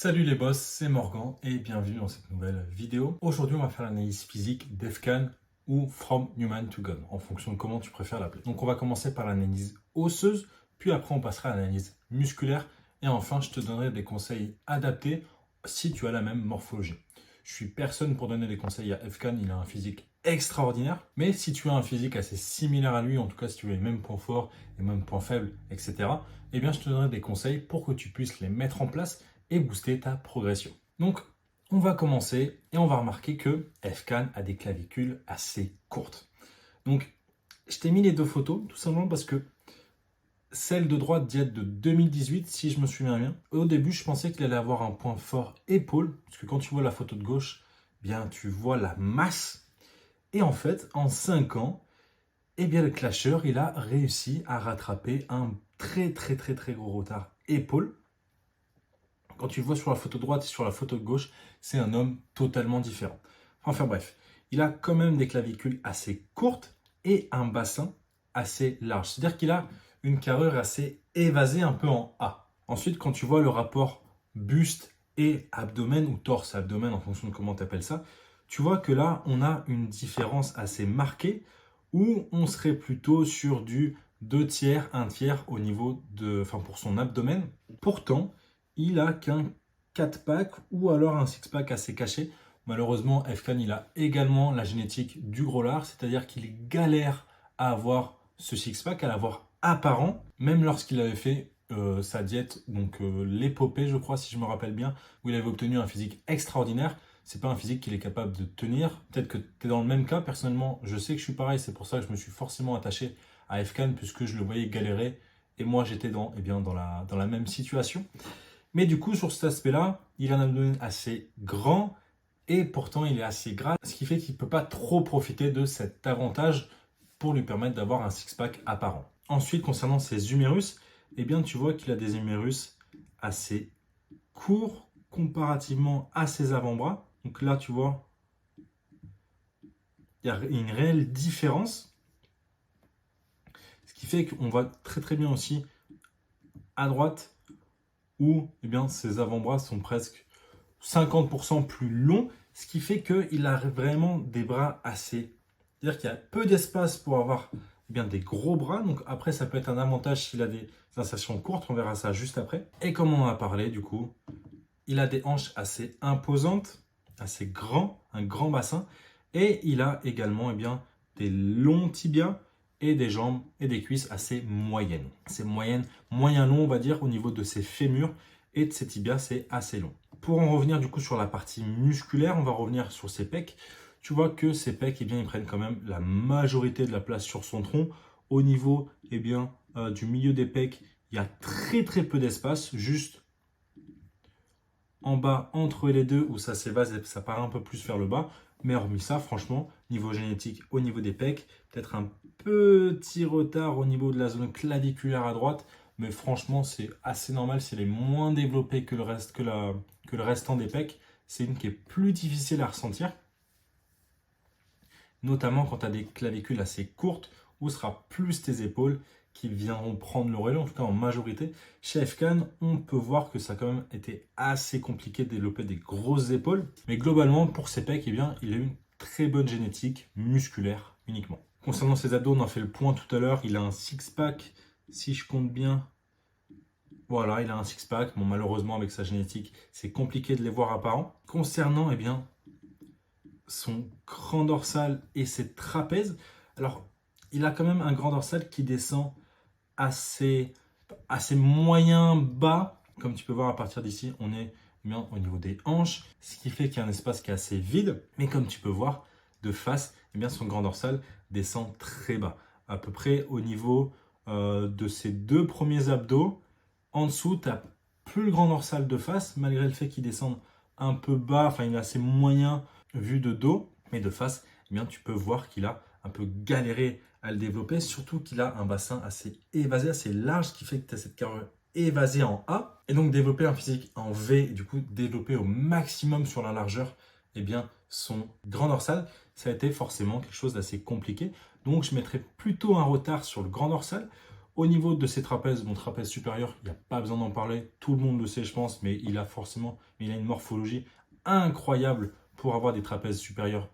Salut les boss, c'est Morgan et bienvenue dans cette nouvelle vidéo. Aujourd'hui, on va faire l'analyse physique d'EFCAN ou From Human to God, en fonction de comment tu préfères l'appeler. Donc on va commencer par l'analyse osseuse, puis après on passera à l'analyse musculaire et enfin je te donnerai des conseils adaptés si tu as la même morphologie. Je suis personne pour donner des conseils à EFCAN, il a un physique extraordinaire, mais si tu as un physique assez similaire à lui, en tout cas si tu as les mêmes points forts, les mêmes points faibles, etc., eh bien je te donnerai des conseils pour que tu puisses les mettre en place et booster ta progression. Donc, on va commencer et on va remarquer que EFCAN a des clavicules assez courtes. Donc, je t'ai mis les deux photos tout simplement parce que celle de droite date de 2018, si je me souviens bien. Au début, je pensais qu'il allait avoir un point fort épaule, parce que quand tu vois la photo de gauche, bien tu vois la masse. Et en fait, en 5 ans, eh bien le clasher, il a réussi à rattraper un très gros retard épaule. Quand tu le vois sur la photo droite et sur la photo de gauche, c'est un homme totalement différent. Enfin bref, il a quand même des clavicules assez courtes et un bassin assez large. C'est-à-dire qu'il a une carrure assez évasée, un peu en A. Ensuite, quand tu vois le rapport buste et abdomen, ou torse-abdomen en fonction de comment tu appelles ça, tu vois que là, on a une différence assez marquée où on serait plutôt sur du 2 tiers, 1 tiers au niveau pour son abdomen. Pourtant, il a qu'un 4-pack ou alors un 6-pack assez caché. Malheureusement, EFCAN, il a également la génétique du gros lard, c'est-à-dire qu'il galère à avoir ce six-pack, à l'avoir apparent, même lorsqu'il avait fait sa diète, donc l'épopée, je crois, si je me rappelle bien, où il avait obtenu un physique extraordinaire. C'est pas un physique qu'il est capable de tenir. Peut-être que tu es dans le même cas. Personnellement, je sais que je suis pareil. C'est pour ça que je me suis forcément attaché à EFCAN, puisque je le voyais galérer. Et moi, j'étais dans la même situation. Mais du coup, sur cet aspect-là, il a un abdomen assez grand et pourtant il est assez gras, ce qui fait qu'il ne peut pas trop profiter de cet avantage pour lui permettre d'avoir un six-pack apparent. Ensuite, concernant ses humérus, eh bien, tu vois qu'il a des humérus assez courts comparativement à ses avant-bras. Donc là, tu vois, il y a une réelle différence, ce qui fait qu'on voit très bien aussi à droite où eh bien, ses avant-bras sont presque 50% plus long, ce qui fait qu'il a vraiment des bras assez. C'est-à-dire qu'il y a peu d'espace pour avoir bien des gros bras. Donc après, ça peut être un avantage s'il a des insertions courtes. On verra ça juste après. Et comme on en a parlé, du coup, il a des hanches assez imposantes, assez grands, un grand bassin. Et il a également des longs tibias et des jambes et des cuisses assez moyennes. C'est moyen long, on va dire, au niveau de ses fémurs et de ses tibias, c'est assez long. Pour en revenir du coup sur la partie musculaire, on va revenir sur ses pecs. Tu vois que ses pecs, ils prennent quand même la majorité de la place sur son tronc. Au niveau du milieu des pecs, il y a très peu d'espace, juste en bas entre les deux où ça s'évase et ça paraît un peu plus vers le bas. Mais hormis ça, franchement, niveau génétique, au niveau des pecs, peut-être un petit retard au niveau de la zone claviculaire à droite. Mais franchement, c'est assez normal, c'est les moins développés que le restant des pecs. C'est une qui est plus difficile à ressentir, notamment quand tu as des clavicules assez courtes, où ce sera plus tes épaules qui viendront prendre le relais, en tout cas en majorité. Chez EFCAN, on peut voir que ça a quand même été assez compliqué de développer des grosses épaules. Mais globalement, pour ses pecs, il a une très bonne génétique musculaire uniquement. Concernant ses abdos, on a fait le point tout à l'heure. Il a un six-pack, si je compte bien. Voilà, il a un six-pack. Bon, malheureusement, avec sa génétique, c'est compliqué de les voir apparents. Concernant son grand dorsal et ses trapèzes, alors, il a quand même un grand dorsal qui descend assez moyen bas. Comme tu peux voir à partir d'ici, on est bien au niveau des hanches, ce qui fait qu'il y a un espace qui est assez vide. Mais comme tu peux voir de face, son grand dorsal descend très bas, à peu près au niveau de ses deux premiers abdos. En dessous, tu n'as plus le grand dorsal de face, malgré le fait qu'il descende un peu bas, enfin il est assez moyen vu de dos, mais de face, tu peux voir qu'il a un peu galéré à le développer, surtout qu'il a un bassin assez évasé, assez large, ce qui fait que tu as cette carrure évasée en A, et donc développer un physique en V, et du coup développer au maximum sur la largeur, son grand dorsal, ça a été forcément quelque chose d'assez compliqué. Donc je mettrais plutôt un retard sur le grand dorsal. Au niveau de ses trapèzes, mon trapèze supérieur, il n'y a pas besoin d'en parler. Tout le monde le sait, je pense, mais il a une morphologie incroyable pour avoir des trapèzes supérieurs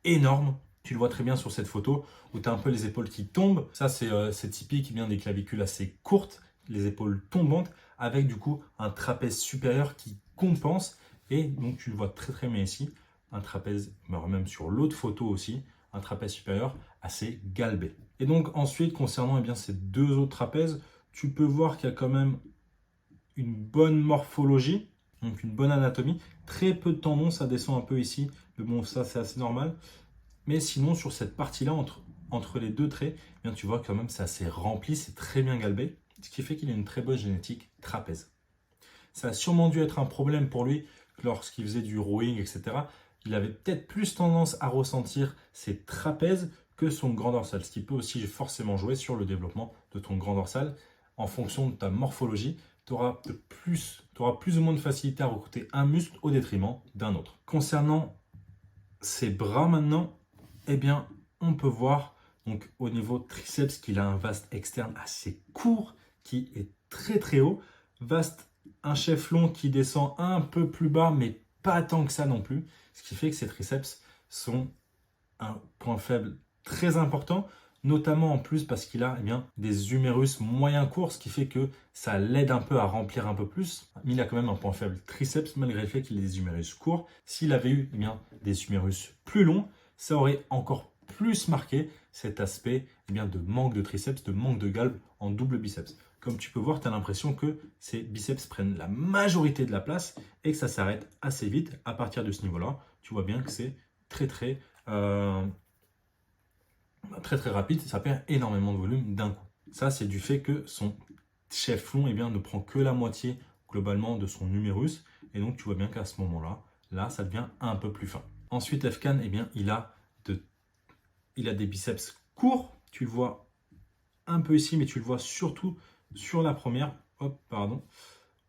énormes. Tu le vois très bien sur cette photo où tu as un peu les épaules qui tombent. Ça, c'est typique des clavicules assez courtes, les épaules tombantes, avec du coup un trapèze supérieur qui compense. Et donc, tu le vois très très bien ici, un trapèze, même sur l'autre photo aussi, un trapèze supérieur assez galbé. Et donc ensuite, concernant ces deux autres trapèzes, tu peux voir qu'il y a quand même une bonne morphologie, donc une bonne anatomie. Très peu de tendons, ça descend un peu ici, mais bon, ça c'est assez normal. Mais sinon, sur cette partie-là, entre les deux traits, tu vois quand même c'est assez rempli, c'est très bien galbé, ce qui fait qu'il a une très bonne génétique trapèze. Ça a sûrement dû être un problème pour lui lorsqu'il faisait du rowing, etc. Il avait peut-être plus tendance à ressentir ses trapèzes que son grand dorsal, ce qui peut aussi forcément jouer sur le développement de ton grand dorsal. En fonction de ta morphologie, tu auras plus ou moins de facilité à recruter un muscle au détriment d'un autre. Concernant ses bras maintenant, on peut voir donc, au niveau triceps qu'il a un vaste externe assez court qui est très très haut, un chef long qui descend un peu plus bas, mais pas tant que ça non plus. Ce qui fait que ces triceps sont un point faible très important, notamment en plus parce qu'il a des humérus moyens courts, ce qui fait que ça l'aide un peu à remplir un peu plus. Mais il a quand même un point faible triceps, malgré le fait qu'il ait des humérus courts. S'il avait eu des humérus plus longs, ça aurait encore plus marqué cet aspect de manque de triceps, de manque de galbe en double biceps. Comme tu peux voir, tu as l'impression que ces biceps prennent la majorité de la place et que ça s'arrête assez vite. À partir de ce niveau-là, tu vois bien que c'est très rapide. Ça perd énormément de volume d'un coup. Ça, c'est du fait que son chef long ne prend que la moitié globalement de son numérus. Et donc, tu vois bien qu'à ce moment-là, là, ça devient un peu plus fin. Ensuite, Efkan, il a des biceps courts. Tu le vois un peu ici, mais tu le vois surtout sur la première,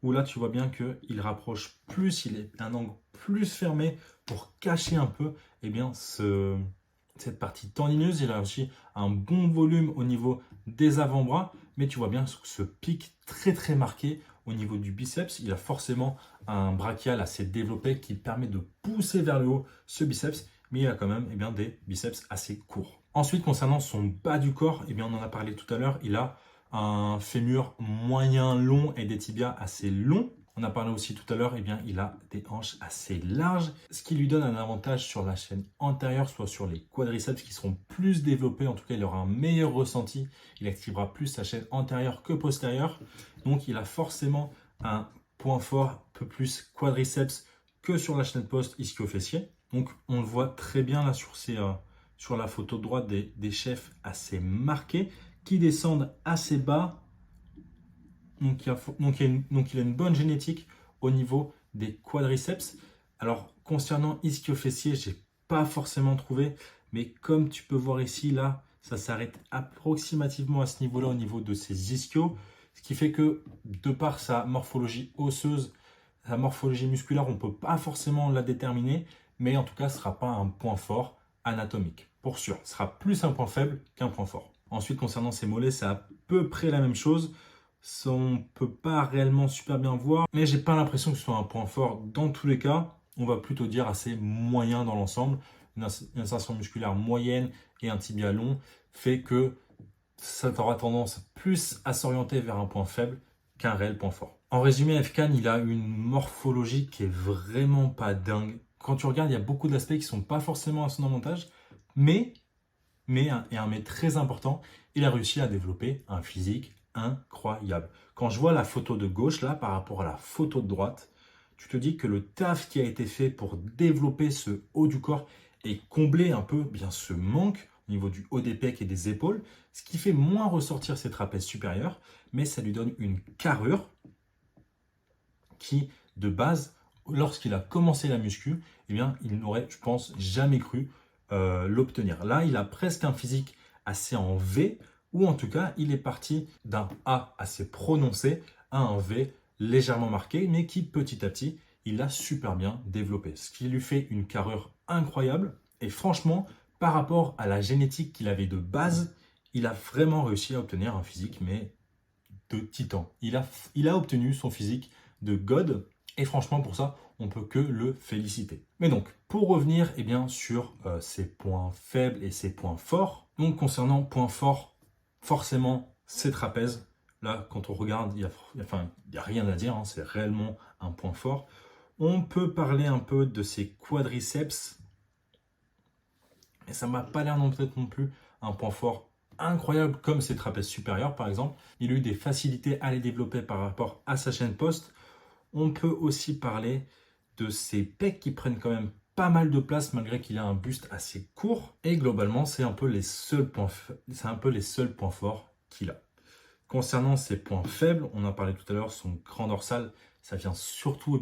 où là tu vois bien qu'il rapproche plus, il est un angle plus fermé pour cacher un peu cette partie tendineuse. Il a aussi un bon volume au niveau des avant-bras, mais tu vois bien ce pic très marqué au niveau du biceps. Il a forcément un brachial assez développé qui permet de pousser vers le haut ce biceps, mais il a quand même des biceps assez courts. Ensuite, concernant son bas du corps, on en a parlé tout à l'heure, il a un fémur moyen long et des tibias assez longs. On a parlé aussi tout à l'heure, il a des hanches assez larges, ce qui lui donne un avantage sur la chaîne antérieure, soit sur les quadriceps qui seront plus développés. En tout cas, il aura un meilleur ressenti. Il activera plus sa chaîne antérieure que postérieure. Donc, il a forcément un point fort, un peu plus quadriceps que sur la chaîne post-ischio-fessier. Donc, on le voit très bien là sur la photo de droite des chefs assez marqués qui descendent assez bas. Donc il a une bonne génétique au niveau des quadriceps. Alors, concernant ischio-fessier, je n'ai pas forcément trouvé, mais comme tu peux voir ici, là, ça s'arrête approximativement à ce niveau-là, au niveau de ses ischios, ce qui fait que, de par sa morphologie osseuse, sa morphologie musculaire, on ne peut pas forcément la déterminer, mais en tout cas, ce ne sera pas un point fort anatomique, pour sûr. Ce sera plus un point faible qu'un point fort. Ensuite, concernant ses mollets, c'est à peu près la même chose. Ça, on ne peut pas réellement super bien voir, mais j'ai pas l'impression que ce soit un point fort. Dans tous les cas, on va plutôt dire assez moyen dans l'ensemble. Une insertion musculaire moyenne et un tibia long fait que ça aura tendance plus à s'orienter vers un point faible qu'un réel point fort. En résumé, Efkan, il a une morphologie qui est vraiment pas dingue. Quand tu regardes, il y a beaucoup d'aspects qui ne sont pas forcément à son avantage, mais très important, il a réussi à développer un physique incroyable. Quand je vois la photo de gauche là par rapport à la photo de droite, tu te dis que le taf qui a été fait pour développer ce haut du corps et combler un peu ce manque au niveau du haut des pecs et des épaules, ce qui fait moins ressortir ses trapèzes supérieurs, mais ça lui donne une carrure qui, de base, lorsqu'il a commencé la muscu, il n'aurait, je pense, jamais cru l'obtenir. Là, il a presque un physique assez en V, ou en tout cas, il est parti d'un A assez prononcé à un V légèrement marqué, mais qui petit à petit, il l'a super bien développé. Ce qui lui fait une carrure incroyable. Et franchement, par rapport à la génétique qu'il avait de base, il a vraiment réussi à obtenir un physique, mais de titan. Il a obtenu son physique de God, et franchement, pour ça, on peut que le féliciter. Mais donc, pour revenir sur ses points faibles et ses points forts, donc concernant points forts, forcément, ses trapèzes. Là, quand on regarde, il y a rien à dire, hein, c'est réellement un point fort. On peut parler un peu de ses quadriceps, mais ça m'a pas l'air peut-être non plus un point fort incroyable comme ses trapèzes supérieurs par exemple. Il a eu des facilités à les développer par rapport à sa chaîne post. On peut aussi parler de ses pecs qui prennent quand même pas mal de place malgré qu'il a un buste assez court. Et globalement, c'est un peu les seuls points forts qu'il a. Concernant ses points faibles, on en parlait tout à l'heure, son grand dorsal, ça vient surtout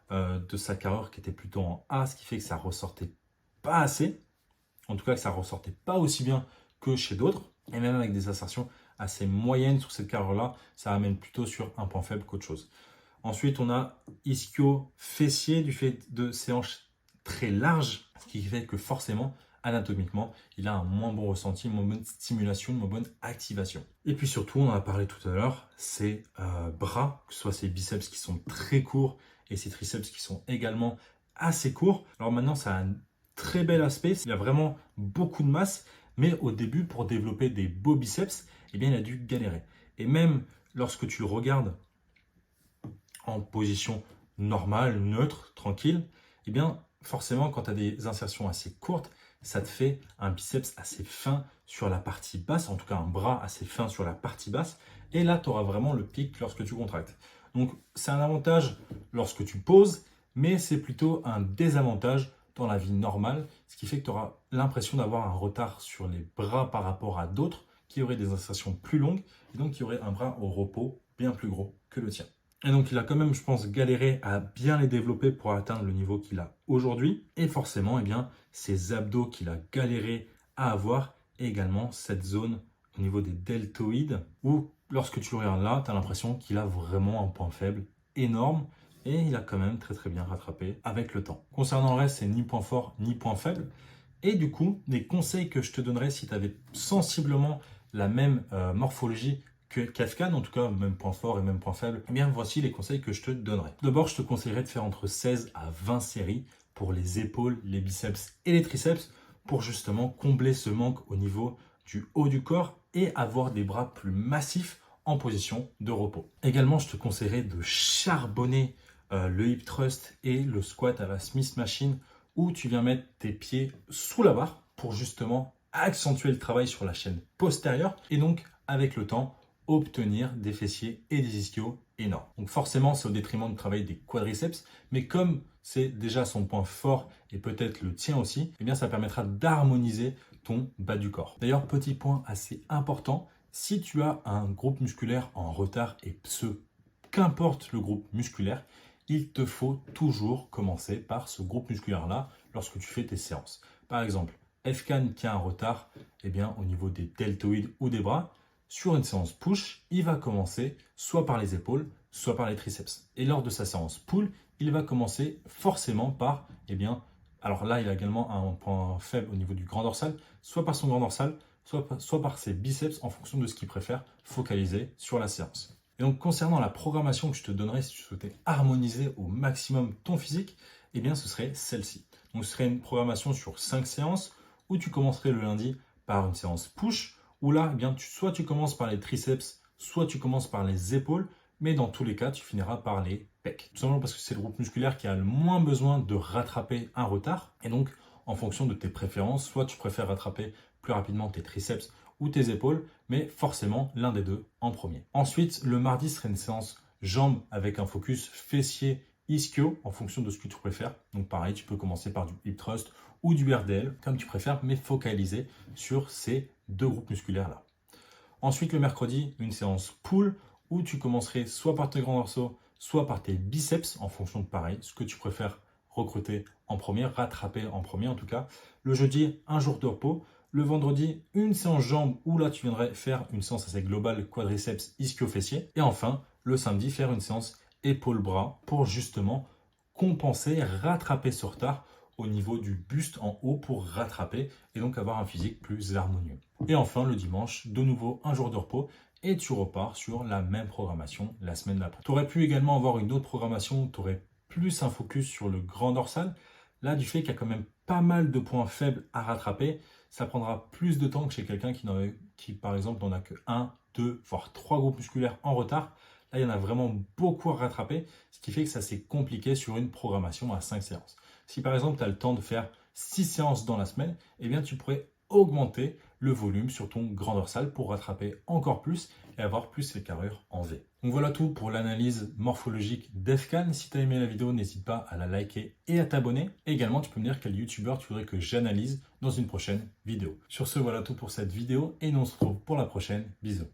de sa carrure qui était plutôt en A, ce qui fait que ça ressortait pas assez. En tout cas, que ça ressortait pas aussi bien que chez d'autres. Et même avec des assertions assez moyennes sur cette carrure-là, ça amène plutôt sur un point faible qu'autre chose. Ensuite, on a ischio-fessier du fait de ses hanches très larges, ce qui fait que forcément, anatomiquement, il a un moins bon ressenti, une moins bonne stimulation, une moins bonne activation. Et puis surtout, on en a parlé tout à l'heure, ses bras, que ce soit ses biceps qui sont très courts et ses triceps qui sont également assez courts. Alors maintenant, ça a un très bel aspect, il a vraiment beaucoup de masse, mais au début, pour développer des beaux biceps, il a dû galérer. Et même lorsque tu le regardes en position normale, neutre, tranquille, forcément, quand tu as des insertions assez courtes, ça te fait un biceps assez fin sur la partie basse, en tout cas un bras assez fin sur la partie basse, et là, tu auras vraiment le pic lorsque tu contractes. Donc, c'est un avantage lorsque tu poses, mais c'est plutôt un désavantage dans la vie normale, ce qui fait que tu auras l'impression d'avoir un retard sur les bras par rapport à d'autres qui auraient des insertions plus longues, et donc qui auraient un bras au repos bien plus gros que le tien. Et donc, il a quand même, je pense, galéré à bien les développer pour atteindre le niveau qu'il a aujourd'hui. Et forcément, ses abdos qu'il a galéré à avoir, et également cette zone au niveau des deltoïdes, où lorsque tu le regardes là, tu as l'impression qu'il a vraiment un point faible énorme. Et il a quand même très très bien rattrapé avec le temps. Concernant le reste, c'est ni point fort ni point faible. Et du coup, les conseils que je te donnerais si tu avais sensiblement la même morphologie que Kafka, en tout cas même point fort et même point faible, voici les conseils que je te donnerais. D'abord, je te conseillerais de faire entre 16 à 20 séries pour les épaules, les biceps et les triceps pour justement combler ce manque au niveau du haut du corps et avoir des bras plus massifs en position de repos. Également, je te conseillerais de charbonner le hip thrust et le squat à la Smith Machine où tu viens mettre tes pieds sous la barre pour justement accentuer le travail sur la chaîne postérieure et donc avec le temps obtenir des fessiers et des ischios énormes. Donc forcément, c'est au détriment du travail des quadriceps, mais comme c'est déjà son point fort et peut-être le tien aussi, ça permettra d'harmoniser ton bas du corps. D'ailleurs, petit point assez important, si tu as un groupe musculaire en retard et qu'importe le groupe musculaire, il te faut toujours commencer par ce groupe musculaire-là lorsque tu fais tes séances. Par exemple, Efkan qui a un retard au niveau des deltoïdes ou des bras, sur une séance push, il va commencer soit par les épaules, soit par les triceps. Et lors de sa séance pull, il va commencer forcément par, alors là, il a également un point faible au niveau du grand dorsal, soit par son grand dorsal, soit par ses biceps en fonction de ce qu'il préfère focaliser sur la séance. Et donc, concernant la programmation que je te donnerais si tu souhaitais harmoniser au maximum ton physique, ce serait celle-ci. Donc, ce serait une programmation sur 5 séances où tu commencerais le lundi par une séance push, où là, soit tu commences par les triceps, soit tu commences par les épaules, mais dans tous les cas, tu finiras par les pecs. Tout simplement parce que c'est le groupe musculaire qui a le moins besoin de rattraper un retard. Et donc, en fonction de tes préférences, soit tu préfères rattraper plus rapidement tes triceps ou tes épaules, mais forcément l'un des deux en premier. Ensuite, le mardi serait une séance jambes avec un focus fessier ischio en fonction de ce que tu préfères. Donc pareil, tu peux commencer par du hip thrust ou du RDL, comme tu préfères, mais focaliser sur ces deux groupes musculaires-là. Ensuite, le mercredi, une séance pull où tu commencerais soit par tes grands dorsaux, soit par tes biceps, en fonction de pareil, ce que tu préfères recruter en premier, rattraper en premier en tout cas. Le jeudi, un jour de repos. Le vendredi, une séance jambes où là, tu viendrais faire une séance assez globale quadriceps ischio-fessier. Et enfin, le samedi, faire une séance épaule-bras pour justement compenser, rattraper ce retard au niveau du buste en haut pour rattraper et donc avoir un physique plus harmonieux. Et enfin, le dimanche, de nouveau un jour de repos et tu repars sur la même programmation la semaine d'après. Tu aurais pu également avoir une autre programmation où tu aurais plus un focus sur le grand dorsal. Là, du fait qu'il y a quand même pas mal de points faibles à rattraper, ça prendra plus de temps que chez quelqu'un qui par exemple, n'en a que un, 2, voire 3 groupes musculaires en retard. Là, il y en a vraiment beaucoup à rattraper, ce qui fait que ça c'est compliqué sur une programmation à 5 séances. Si par exemple, tu as le temps de faire 6 séances dans la semaine, eh bien, tu pourrais augmenter le volume sur ton grand dorsal pour rattraper encore plus et avoir plus les carrures en V. Donc voilà tout pour l'analyse morphologique d'EFCAN. Si tu as aimé la vidéo, n'hésite pas à la liker et à t'abonner. Également, tu peux me dire quel youtubeur tu voudrais que j'analyse dans une prochaine vidéo. Sur ce, voilà tout pour cette vidéo et nous on se retrouve pour la prochaine. Bisous.